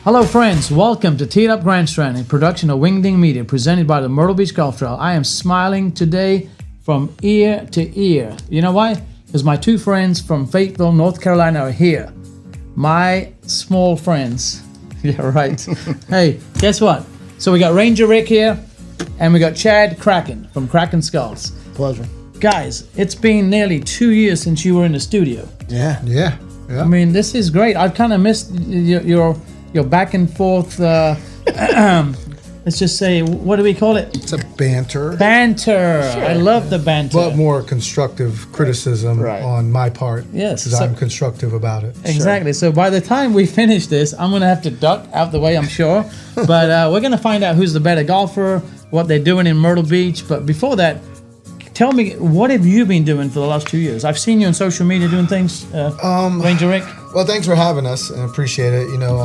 Hello friends, welcome to Teed Up Grand Strand, a production of Wingding Media, presented by the Myrtle Beach Golf Trail. I am smiling today from ear to ear. You know why? Because my two friends from Fayetteville, North Carolina are here. My small friends. Yeah, right. Hey, guess what? So we got Ranger Rick here, and we got Chad Kraken from Kraken Skulls. Pleasure. Guys, it's been nearly 2 years since you were in the studio. Yeah. I mean, this is great. I've kind of missed your back and forth. Let's just say, what do we call it? It's a banter. Banter. Sure. I love the banter. But more constructive criticism on my part. Yes. Because I'm constructive about it. Exactly. So by the time we finish this, I'm going to have to duck out the way, I'm sure. But we're going to find out who's the better golfer, what they're doing in Myrtle Beach. But before that, tell me, what have you been doing for the last 2 years? I've seen you on social media doing things, Ranger Rick. Well, thanks for having us. I appreciate it. You know,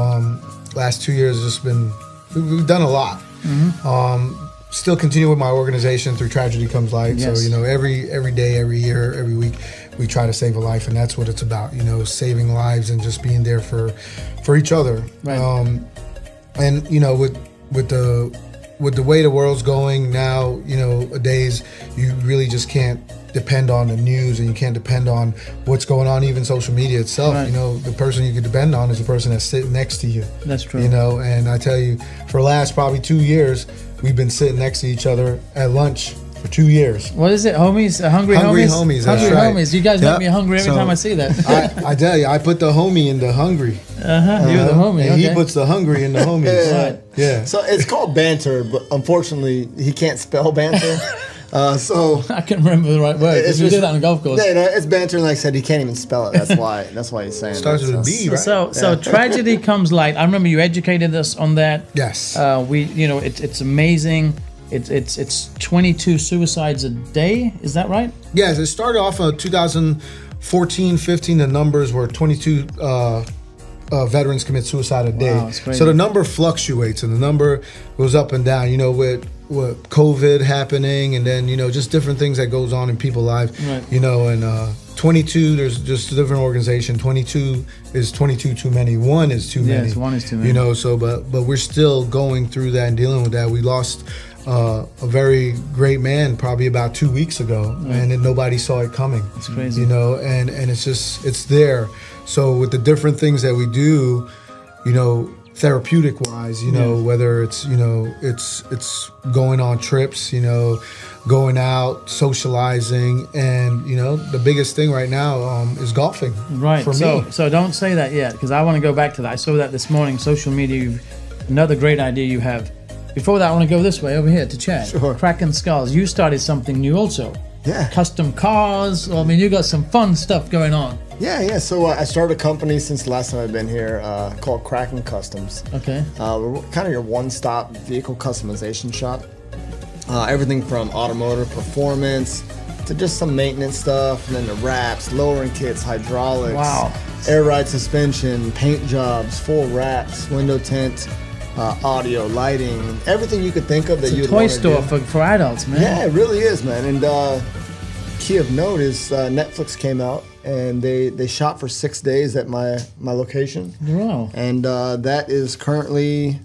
last 2 years has just been, we've done a lot. Mm-hmm. Still continue with my organization through Tragedy Comes Light. Yes. So, you know, every day, every year, every week, we try to save a life, and that's what it's about. You know, saving lives and just being there for each other. Right. And you know, with the way the world's going now, you know, nowadays, you really just can't depend on the news, and you can't depend on what's going on, even social media itself. Right. You know, the person you can depend on is the person that's sitting next to you. That's true. You know, and I tell you, for the last probably 2 years, we've been sitting next to each other at lunch for 2 years. What is it, homies? Hungry homies? Hungry homies, that's hungry right. homies. You guys make me hungry every time I see that. I tell you, I put the homie in the hungry. You're the homie, and he puts the hungry in the homies. Right. Yeah. So it's called banter, but unfortunately, he can't spell banter. So I can't remember the right word. We did that on the golf course. Yeah, it's banter, and like I said, he can't even spell it. That's why he's saying starts with a B, right? So Tragedy Comes Light. I remember you educated us on that. Yes. It's amazing. It's 22 suicides a day. Is that right? Yes. It started off in 2014, 15. The numbers were 22 veterans commit suicide a day. Wow, that's crazy. So the number fluctuates, and the number goes up and down. You know, with COVID happening, and then, you know, just different things that goes on in people's lives. Right. You know, and 22, there's just a different organization. 22 is 22 too many. One is too many. Yes, one is too many. You know, so but we're still going through that and dealing with that. We lost a very great man probably about 2 weeks ago, and then nobody saw it coming. It's crazy. You know, and it's just, it's there. So with the different things that we do, you know, therapeutic wise, you know, whether it's, you know, it's going on trips, you know, going out, socializing, and, you know, the biggest thing right now is golfing. Right. For me. So don't say that yet, because I want to go back to that. I saw that this morning, social media. Another great idea you have. Before that, I want to go this way, over here to Chad. Sure. Kraken Skulls. You started something new also. Yeah. Custom cars. I mean, you got some fun stuff going on. Yeah. So I started a company since the last time I've been here called Kraken Customs. Okay. We're kind of your one-stop vehicle customization shop. Everything from automotive performance to just some maintenance stuff, and then the wraps, lowering kits, hydraulics, air ride suspension, paint jobs, full wraps, window tint, audio, lighting, everything you could think of that you'd want to do. Toy store for adults, man. Yeah, it really is, man. And key of note is Netflix came out, and they shot for 6 days at my location. Wow. And that is currently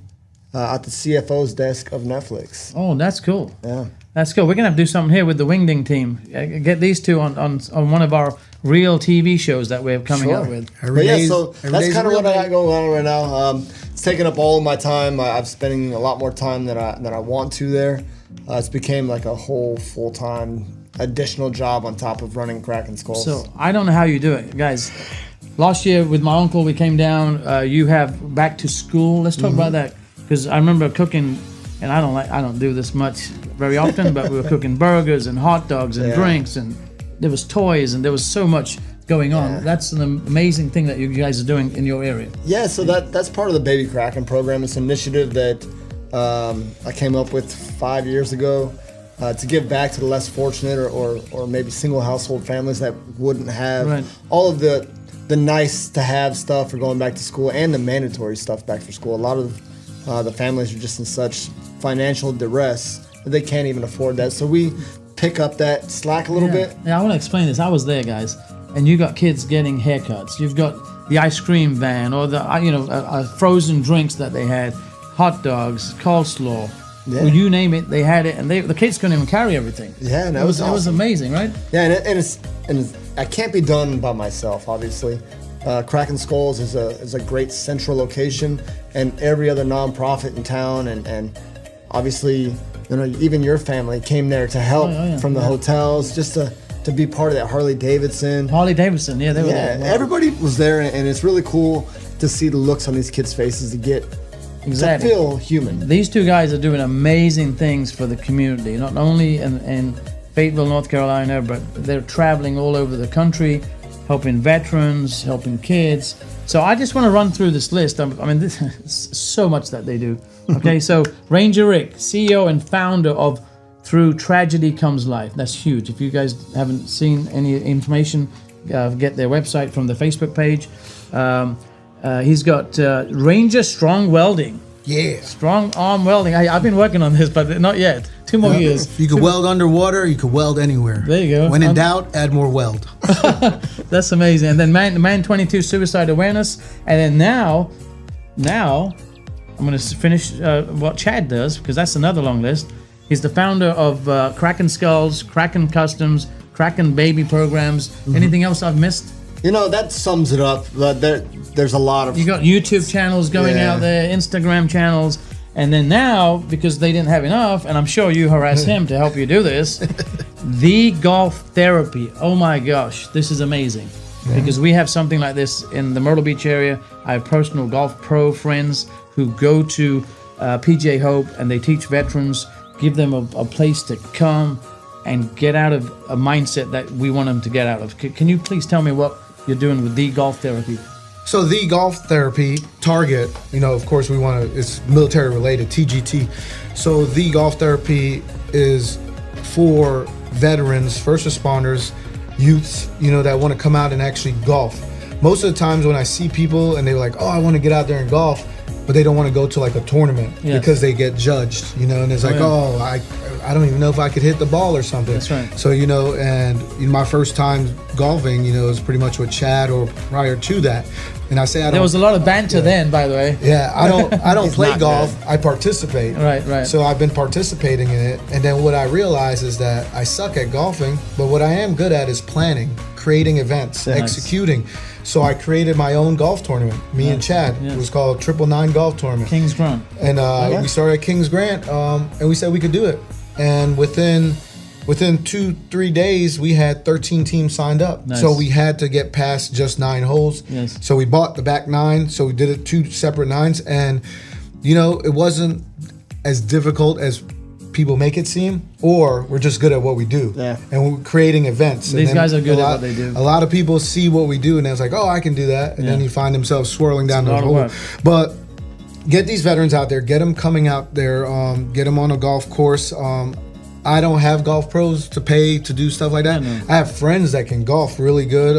at the CFO's desk of Netflix. Oh, that's cool. Yeah. That's cool. We're going to have to do something here with the Wingding team. Get these two on one of our real TV shows that we're coming up with. But yeah, so that's kind of what I got going on right now. It's taking up all of my time. I'm spending a lot more time than I want to there. It's became like a whole full-time additional job on top of running Kraken Skulls. So I don't know how you do it, guys. Last year with my uncle, we came down. You have back to school. Let's talk about that, because I remember cooking, and I don't do this much very often, but we were cooking burgers and hot dogs and drinks, and there was toys, and there was so much going on. Yeah. That's an amazing thing that you guys are doing in your area. Yeah, so that's part of the Baby Kraken program. It's an initiative that I came up with 5 years ago to give back to the less fortunate or maybe single household families that wouldn't have all of the nice to have stuff for going back to school and the mandatory stuff back for school. A lot of the families are just in such financial duress that they can't even afford that. So we pick up that slack a little bit. Yeah, I want to explain this. I was there, guys, and you got kids getting haircuts. You've got the ice cream van or the frozen drinks that they had, hot dogs, coleslaw. Yeah. Well, you name it, they had it, and the kids couldn't even carry everything. Yeah, and it was amazing, right? Yeah, and it can't be done by myself, obviously. Kraken Skulls is a great central location, and every other nonprofit in town, and obviously, even your family came there to help from the hotels, just to be part of that Harley Davidson, yeah, they were there. Everybody was there, and it's really cool to see the looks on these kids' faces to get to feel human. These two guys are doing amazing things for the community, not only in Fayetteville, North Carolina, but they're traveling all over the country, helping veterans, helping kids. So I just want to run through this list. This is so much that they do. Okay, so Ranger Rick, CEO and founder of Through Tragedy Comes Life. That's huge. If you guys haven't seen any information, get their website from the Facebook page. He's got Ranger Strong Welding. Yeah. Strong arm welding. I've been working on this, but not yet. 2 more years. You could weld underwater. You could weld anywhere. There you go. When in doubt, add more weld. That's amazing. And then Man 22 Suicide Awareness. And then now I'm going to finish what Chad does, because that's another long list. He's the founder of Kraken Skulls, Kraken Customs, Kraken Baby Programs. Anything else I've missed? That sums it up. There's a lot of... You got YouTube channels going out there, Instagram channels, and then now, because they didn't have enough, and I'm sure you harassed him to help you do this, The Golf Therapy. Oh my gosh, this is amazing. Because we have something like this in the Myrtle Beach area. I have personal golf pro friends who go to PGA Hope, and they teach veterans, give them a place to come and get out of a mindset that we want them to get out of. Can you please tell me what you're doing with The Golf Therapy? So The Golf Therapy target, of course it's military related, TGT. So The Golf Therapy is for veterans, first responders, youths, that want to come out and actually golf. Most of the times when I see people and they're like, oh, I want to get out there and golf, but they don't want to go to like a tournament because they get judged, and it's like, I don't even know if I could hit the ball or something. That's right. So, and my first time golfing, was pretty much with Chad or prior to that. And I say there was a lot of banter then, by the way. Yeah, I don't play golf. Good. I participate. Right. So I've been participating in it, and then what I realize is that I suck at golfing, but what I am good at is planning, creating events, executing. So I created my own golf tournament. Me and Chad. It was called 999 Golf Tournament. Kings Grant. And we started at Kings Grant, and we said we could do it. And within 2-3 days, we had 13 teams signed up. Nice. So we had to get past just 9 holes. Yes. So we bought the back 9. So we did it 2 separate 9s. And, it wasn't as difficult as people make it seem, or we're just good at what we do. Yeah. And we're creating events. These guys are good at what they do. A lot of people see what we do, and it's like, oh, I can do that. And then you find themselves swirling down the hole. But get these veterans out there, get them coming out there, get them on a golf course. I don't have golf pros to pay to do stuff like that. I have friends that can golf really good.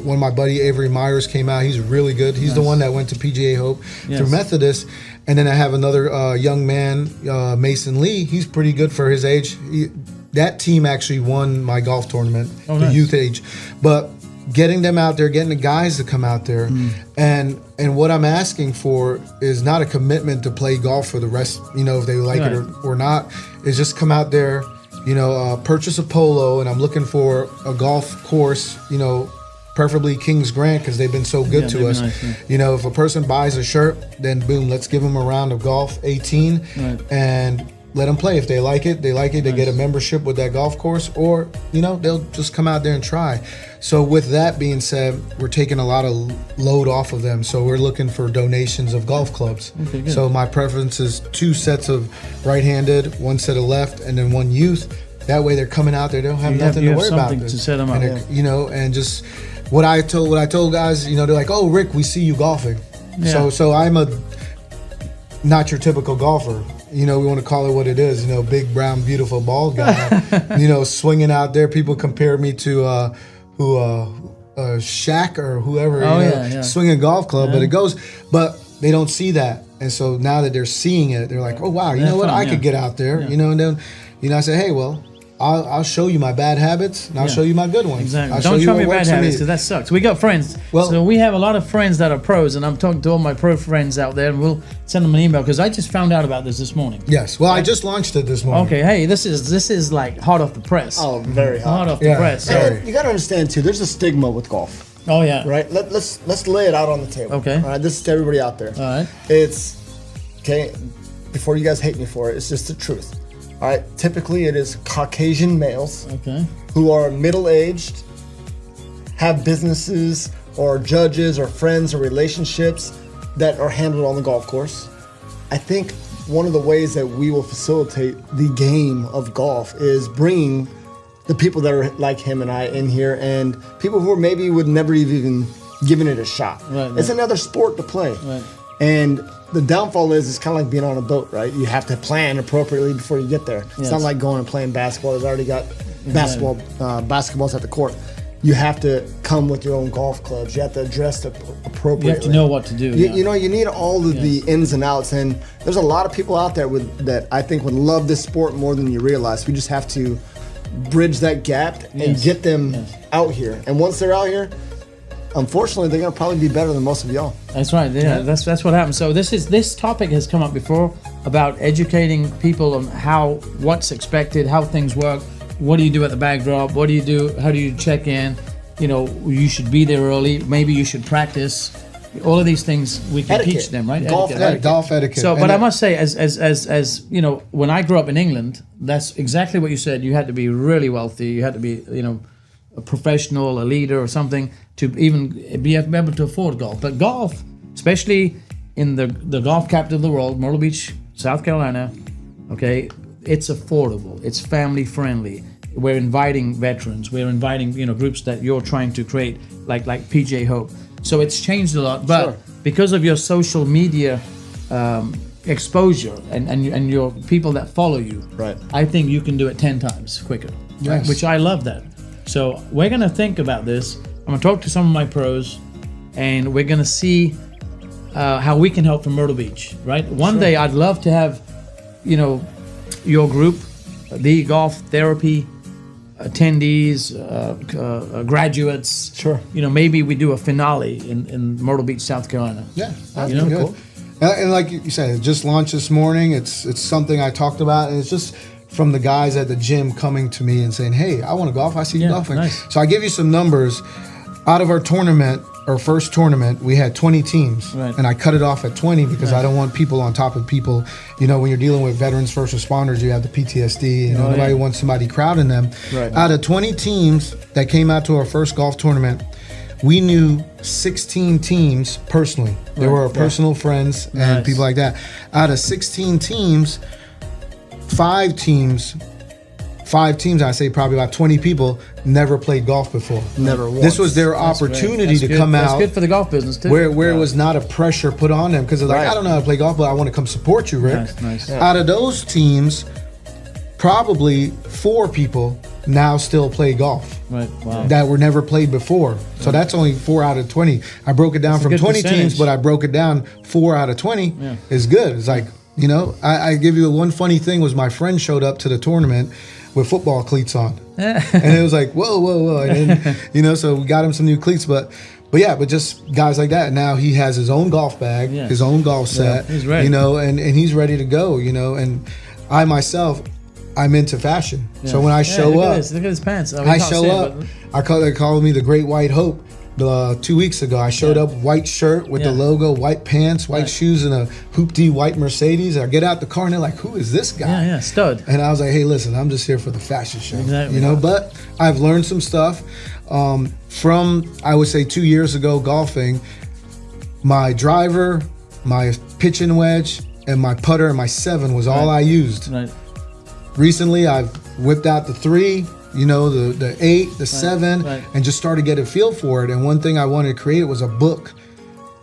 One of my buddy Avery Myers came out. He's really good. He's the one that went to PGA Hope through Methodist. And then I have another young man, Mason Lee. He's pretty good for his age. That team actually won my golf tournament, the youth age. But getting them out there, getting the guys to come out there, and what I'm asking for is not a commitment to play golf for the rest, if they like it or not. Is just come out there, purchase a polo, and I'm looking for a golf course, preferably Kings Grant, because they've been so good to us. Nice, if a person buys a shirt, then boom, let's give them a round of golf, 18, and let them play. If they like it, they get a membership with that golf course, or they'll just come out there and try. So with that being said, we're taking a lot of load off of them, so we're looking for donations of golf clubs. Okay, so my preference is 2 sets of right-handed, 1 set of left, and then 1 youth. That way they're coming out there, they don't have nothing to worry about. To set them up. And just what I told guys, they're like, oh, Rick, we see you golfing. So I'm a not your typical golfer. We want to call it what it is. Big, brown, beautiful, bald guy. Swinging out there. People compare me to Shaq or whoever. Swinging a golf club, but they don't see that. And so now that they're seeing it, they're like, oh wow, you know what? I could get out there. And then I say, hey, well, I'll show you my bad habits, and I'll show you my good ones. Exactly. I'll Don't show me what bad works for habits, because that sucks. We got friends. Well, so we have a lot of friends that are pros, and I'm talking to all my pro friends out there, and we'll send them an email, because I just found out about this morning. Yes. Well, I just launched it this morning. Okay. Hey, this is like hot off the press. Oh, very hot. Hot off the press. So, And you got to understand too. There's a stigma with golf, oh yeah. right? Let's lay it out on the table. Okay. All right. This is to everybody out there. All right. It's okay. Before you guys hate me for it, it's just the truth. All right. Typically, it is Caucasian males Okay. who are middle-aged, have businesses or judges or friends or relationships that are handled on the golf course. I think one of the ways that we will facilitate the game of golf is bringing the people that are like him and I in here, and people who maybe would never even given it a shot. Right, It's right. another sport to play. Right. And the downfall is it's kind of like being on a boat, right? You have to plan appropriately before you get there. It's Yes. not like going and playing basketball. There's already got basketballs at the court. You have to come with your own golf clubs. You have to address it appropriately. You have to know what to do. You know, you need all of the ins and outs, and there's a lot of people out there that I think would love this sport more than you realize. We just have to bridge that gap and Yes. get them Yes. out here. And once they're out here, unfortunately, they're gonna probably be better than most of y'all. That's right. Yeah, that's what happens. So this topic has come up before about educating people on what's expected, how things work. What do you do at the bag drop? What do you do? How do you check in? You know, you should be there early. Maybe you should practice. All of these things we can Etiquette. teach them, right? Golf etiquette. Golf etiquette. So, And but I must say, as you know, when I grew up in England, that's exactly what you said. You had to be really wealthy. You had to be, you know, a professional, a leader, or something to even be able to afford golf. But golf, especially in the golf capital of the world, Myrtle Beach, South Carolina, okay, it's affordable. It's family friendly. We're inviting veterans. We're inviting, you know, groups that you're trying to create, like PJ Hope. So it's changed a lot. But Sure. because of your social media exposure and your people that follow you, Right. I think you can do it 10 times quicker. Right? Yes. Which I love that. So we're gonna think about this. I'm gonna talk to some of my pros, and we're gonna see how we can help from Myrtle Beach. Right? One day I'd love to have, you know, your group, the golf therapy attendees, graduates. Sure. You know, maybe we do a finale in Myrtle Beach, South Carolina. Yeah, that's You know, good. cool. And like you said, it just launched this morning. It's something I talked about, and it's just from the guys at the gym coming to me and saying, "Hey, I want to golf. I see you Yeah, golfing." nice. So I give you some numbers. Out of our tournament, our first tournament, we had 20 teams, Right. and I cut it off at 20 because I don't want people on top of people. You know, when you're dealing with veterans, first responders, you have the PTSD. You know, nobody wants somebody crowding them. Right. Out of 20 teams that came out to our first golf tournament, we knew 16 teams personally. They were our personal friends and Nice. people like that. Out of 16 teams, five teams, I say probably about 20 people, never played golf before. Never once. This was their That's great. opportunity That's to good. come That's out good for the golf business too. where it was not a pressure put on them because they're like, Right. I don't know how to play golf, but I want to come support you, Rick. Nice. Out of those teams, probably 4 people now still play golf Right. Wow. that were never played before. So that's only 4 out of 20. I broke it down a from good 20 percentage. teams, but I broke it down 4 out of 20 is good. It's like, you know, I give you one funny thing was my friend showed up to the tournament with football cleats on. And it was like, whoa. And then, you know, so we got him some new cleats, but just guys like that. Now he has his own golf bag, Yeah. his own golf set, he's ready. you know, and he's ready to go, you know, and I myself, I'm into fashion. So when I show look up, at this. Look at his pants. Oh, we I can't show see it, up. but- They call me the Great White Hope. 2 weeks ago, I showed up white shirt with the Yeah. logo, white pants, white Right. shoes, and a hoopty white Mercedes. I get out the car and they're like, "Who is this guy?" Yeah, stud. And I was like, "Hey, listen, I'm just here for the fashion show, Exactly. you know." But I've learned some stuff from I would say 2 years ago golfing. My driver, my pitching wedge, and my putter and my 7 was all I used. Right. Recently, I've whipped out the 3, you know, the 8, the 7, right. and just started to get a feel for it. And one thing I wanted to create was a book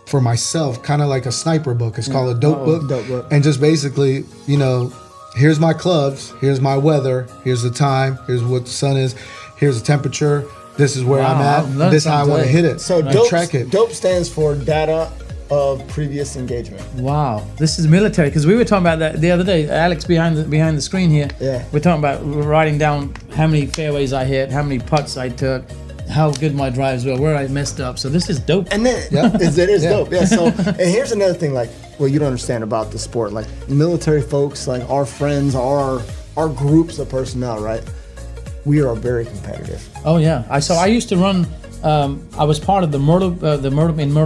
for myself, kind of like a sniper book. It's called a dope book. Dope book. And just basically, you know, here's my clubs, here's my weather, here's the time, here's what the sun is, here's the temperature, this is where Wow, I'm I've at, learned this is how I want to something hit it. So and dope, track it. dope stands for data, of previous engagement. Wow, this is military, because we were talking about that the other day. Alex behind the screen here. Yeah. We're talking about writing down how many fairways I hit, how many putts I took, how good my drives were, where I messed up. So this is dope. And then it is dope. Yeah. So and here's another thing, like, well, you don't understand about the sport. Like military folks, like our friends, our groups of personnel, right? We are very competitive. Oh yeah. I used to run. I was part of the Myrtle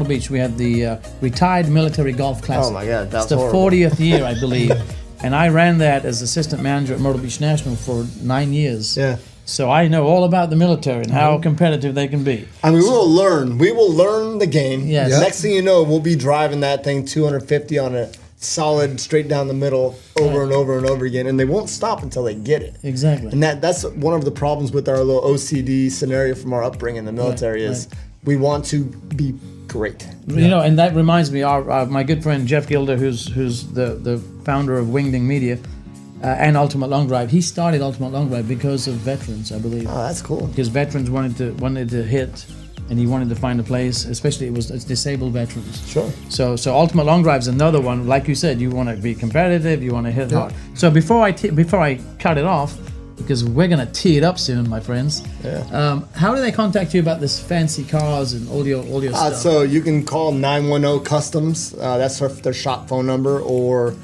Beach. We had the retired military golf classic. Oh my God, that's it's the horrible. 40th year, I believe, and I ran that as assistant manager at Myrtle Beach National for 9 years. Yeah. So I know all about the military and how competitive they can be. I mean, we will learn the game. Yes. Yep. Next thing you know, we'll be driving that thing 250 on a solid straight down the middle over and over and over again, and they won't stop until they get it. Exactly. And that's one of the problems with our little OCD scenario from our upbringing in the military is we want to be great. You know, and that reminds me, my good friend Jeff Gilder, who's the founder of Wingding Media and Ultimate Long Drive. He started Ultimate Long Drive because of veterans, I believe. Oh, that's cool. Because veterans wanted to hit, and he wanted to find a place, especially it's disabled veterans. Sure. So Ultimate Long Drive is another one. Like you said, you want to be competitive, you want to hit hard. So before I cut it off, because we're gonna tee it up soon, my friends. Yeah. How do they contact you about this fancy cars and all your stuff? So you can call 910 Customs. That's their shop phone number, or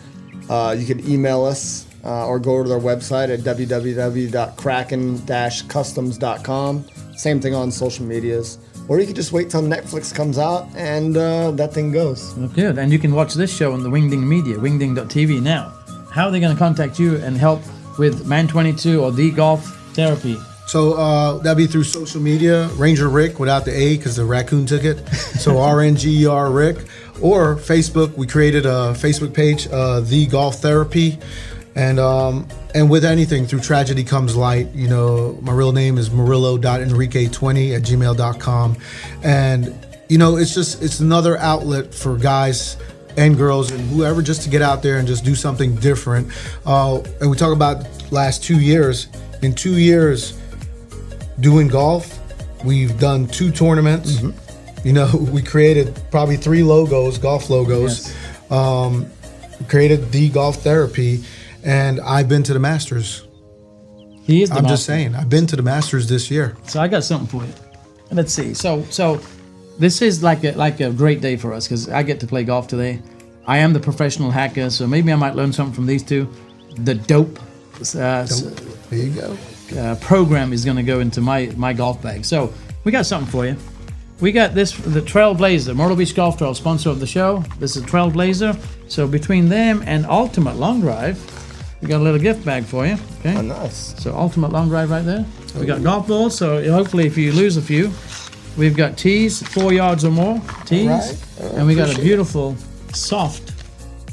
you could email us or go to their website at www.kraken-customs.com. Same thing on social medias. Or you could just wait till Netflix comes out and that thing goes. Oh, good. And you can watch this show on the Wingding Media, wingding.tv now. How are they going to contact you and help with Man 22 or The Golf Therapy? So that'd be through social media, Ranger Rick without the A because the raccoon took it. So RNGER Rick. Or Facebook, we created a Facebook page, The Golf Therapy. And with anything, through tragedy comes light. You know, my real name is murillo.enrique20@gmail.com. And, you know, it's another outlet for guys and girls and whoever just to get out there and just do something different. And we talk about last 2 years. In 2 years doing golf, we've done 2 tournaments. Mm-hmm. You know, we created probably 3 logos, golf logos. Yes. We created The Golf Therapy. And I've been to the Masters. He is the I'm master. just saying, I've been to the Masters this year. So I got something for you. Let's see. So this is like a great day for us because I get to play golf today. I am the professional hacker, so maybe I might learn something from these two. The dope. There you go. Program is going to go into my golf bag. So we got something for you. We got the Trailblazer, Myrtle Beach Golf Trail, sponsor of the show. This is Trailblazer. So between them and Ultimate Long Drive, we got a little gift bag for you. Okay. Oh, nice. So Ultimate Long Drive right there. We got golf balls. So hopefully, if you lose a few, we've got tees, 4 yards or more tees, right. And we got a beautiful, soft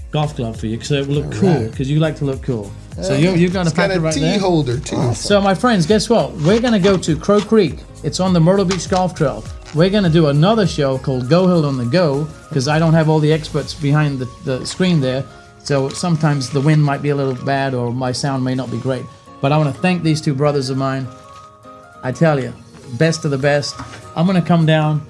golf club for you, so it will look cool. Because you like to look cool. So you've got a packet right there. Got a tee holder too. Awesome. So my friends, guess what? We're gonna go to Crow Creek. It's on the Myrtle Beach Golf Trail. We're gonna do another show called Go Hill on the Go because I don't have all the experts behind the screen there. So sometimes the wind might be a little bad or my sound may not be great. But I want to thank these 2 brothers of mine. I tell you, best of the best. I'm going to come down.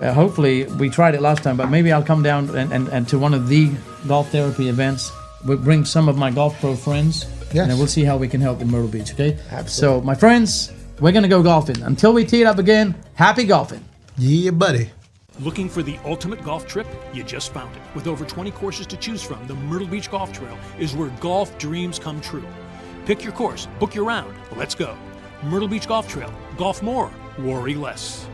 Hopefully, we tried it last time, but maybe I'll come down and to one of the golf therapy events. We'll bring some of my golf pro friends. Yes. And we'll see how we can help in Myrtle Beach, okay? Absolutely. So, my friends, we're going to go golfing. Until we tee it up again, happy golfing. Yeah, buddy. Looking for the ultimate golf trip? You just found it. With over 20 courses to choose from, the Myrtle Beach Golf Trail is where golf dreams come true. Pick your course, book your round. Let's go. Myrtle Beach Golf Trail. Golf more, worry less.